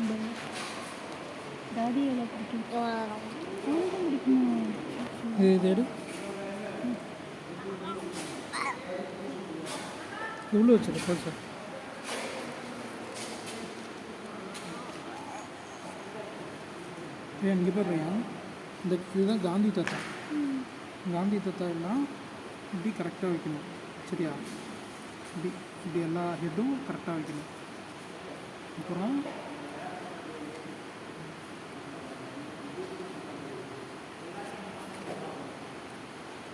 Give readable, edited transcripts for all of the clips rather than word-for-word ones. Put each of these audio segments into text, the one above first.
இந்த தாடி எவ்வளோ பிடிக்கும்? உனக்கும் பிடிக்குமா? இது எடு. எவ்வளோ வச்சுரு பல்சா? ஏன் இங்கே பாருறியா, இந்த இதுதான் காந்தி தாத்தா. காந்தி தாத்தா எல்லாம் இப்படி கரெக்டாக வைக்கணும். சரியா? இப்படி இப்படி எல்லா ஹெட்டும் கரெக்டாக வைக்கணும். அப்புறம்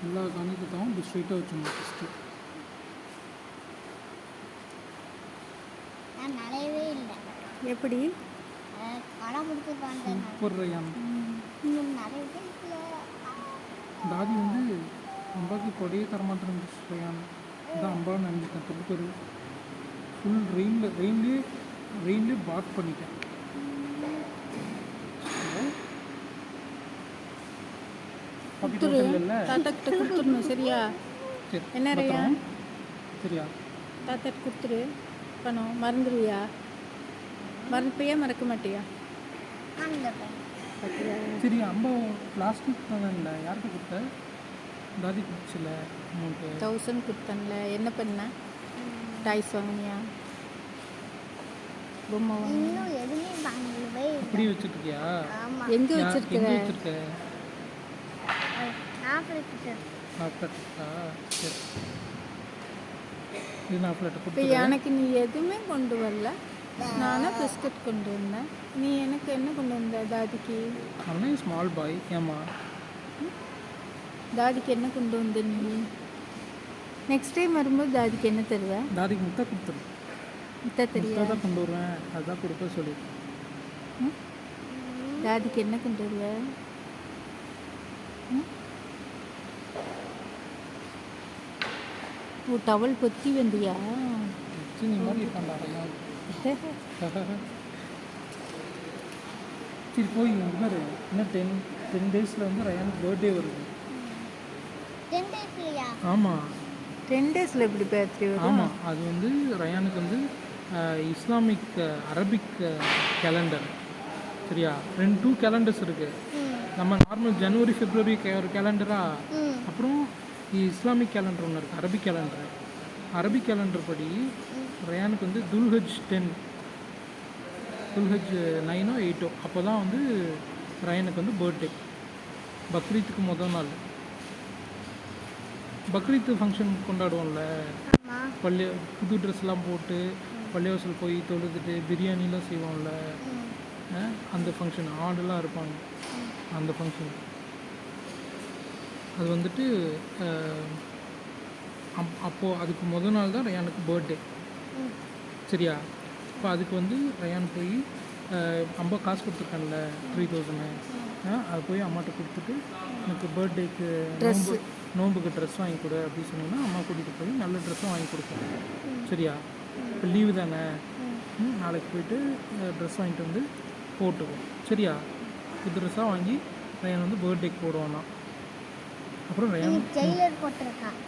எல்லா காந்தி தாத்தாவும் இப்படி ஸ்ட்ரைட்டாக வச்சுக்கணும் ஃபஸ்ட்டு. நனையவே இல்லை. எப்படி படம் முடிச்சிருப்பாங்க. Super rayon. நிறையவே இல்லை. தாதி வந்து அம்பாவுக்கு கொடையே தரமாட்டேன் இருந்துச்சு ரயான். அதான் அம்பான்னு நினச்சிட்டேன். தொட்டு ஃபுல் ரெயின்லேயே பாத் பண்ணிட்டேன். கொடுத்துரு, தாத்தாக்கிட்ட கொடுத்துடணும். சரியா? சரி என்ன ரயா? சரியா? தாத்தாட்டு கொடுத்துரு. பணம் மறந்துடுவியா? மறந்துப்பியா மறக்க மாட்டியா? சரி, அம்பா பிளாஸ்டிக் தானே யார்கிட்ட கொடுத்த? தாதி கொடுத்துச்சுல அமௌண்ட்டு 1000 கொடுத்தன்ல. என்ன பண்ண? டாய்ஸ் வாங்கினியா? பொம்மை வாங்கினியா? இன்னும் எதுவுமே வாங்கவே இல்லை. இப்படி வச்சுருக்கியா? எங்கே வச்சிருக்க? வச்சுருக்க? நாப்ளெட்டா? சரி, இது நாப்ளெட்டை இப்போ கொடுத்து. எனக்கு நீ எதுவுமே கொண்டு வரல. நானும் பிஸ்கட் கொண்டு வந்தேன். நீ எனக்கு என்ன கொண்டு வந்த? தாதிக்கு அவனே ஸ்மால் பாய். ஏமா தாதிக்கு என்ன கொண்டு வந்த நீ? நெக்ஸ்ட் டைம் வரும்போது தாதிக்கு என்ன தருவ? தாதிக்கு முட்டை கொடுத்துரு. முட்டை தெரியா? முட்டை தான் கொண்டு வருவேன். அதுதான் கொடுக்க சொல்லி. தாதிக்கு என்ன கொண்டு வருவ? ஓ, டவல் பொத்தி வந்தியா? நீ மாதிரி இருக்காண்டா ரயான். சரி போய் பாரு, இன்னும் 10 டேஸில் வந்து ரயானுக்கு பர்த்டே வருது. 10 டேஸ்லையா? ஆமாம், 10 டேஸில் எப்படி பர்த்டே வரும்? ஆமாம். அது வந்து ரயானுக்கு வந்து இஸ்லாமிக் அரபிக் கேலண்டர். சரியா? 2 கேலண்டர்ஸ் இருக்குது. நம்ம நார்மல் ஜனவரி பிப்ரவரி ஒரு கேலண்டரா, அப்புறம் இஸ்லாமிக் கேலண்டர் ஒன்று இருக்குது, அரபிக் கேலண்டர். அரபிக் கேலண்டர் படி ரயானுக்கு வந்து துல்ஹஜ் 9 8 அப்போ தான் வந்து ரயானுக்கு வந்து பர்த்டே. பக்ரீத்துக்கு முதல் நாள். பக்ரீத்து ஃபங்க்ஷன் கொண்டாடுவோம்ல, புது ட்ரெஸ்லாம் போட்டு பள்ளிவாசல் போய் தொழுதுட்டு பிரியாணிலாம் செய்வோம்ல, அந்த ஃபங்க்ஷன். ஆடெல்லாம் இருப்பாங்க அந்த ஃபங்க்ஷன். அது வந்துட்டு அப்போது அதுக்கு முதல் நாள் தான் ரயானுக்கு பர்த்டே. சரியா? இப்போ அதுக்கு வந்து ரயான் போய் அம்மா காசு கொடுத்துருக்கான்ல 3000, அது போய் அம்மாட்ட கொடுத்துட்டு எனக்கு பர்த்டேக்கு நோம்புக்கு ட்ரெஸ் வாங்கி கொடு அப்படின்னு சொன்னீங்கன்னா அம்மா கூட்டிகிட்டு போய் நல்ல ட்ரெஸ்ஸும் வாங்கி கொடுப்பேன். சரியா? இப்போ லீவு தானே, நாளைக்கு போயிட்டு ட்ரெஸ் வாங்கிட்டு வந்து போட்டுக்குவோம். சரியா? புது ட்ரெஸ்ஸாக வாங்கி ரயான் வந்து பர்த்டேக்கு போடுவானா. அப்புறம் ரயான் ஜெயிலர் போட்டிருக்கான்.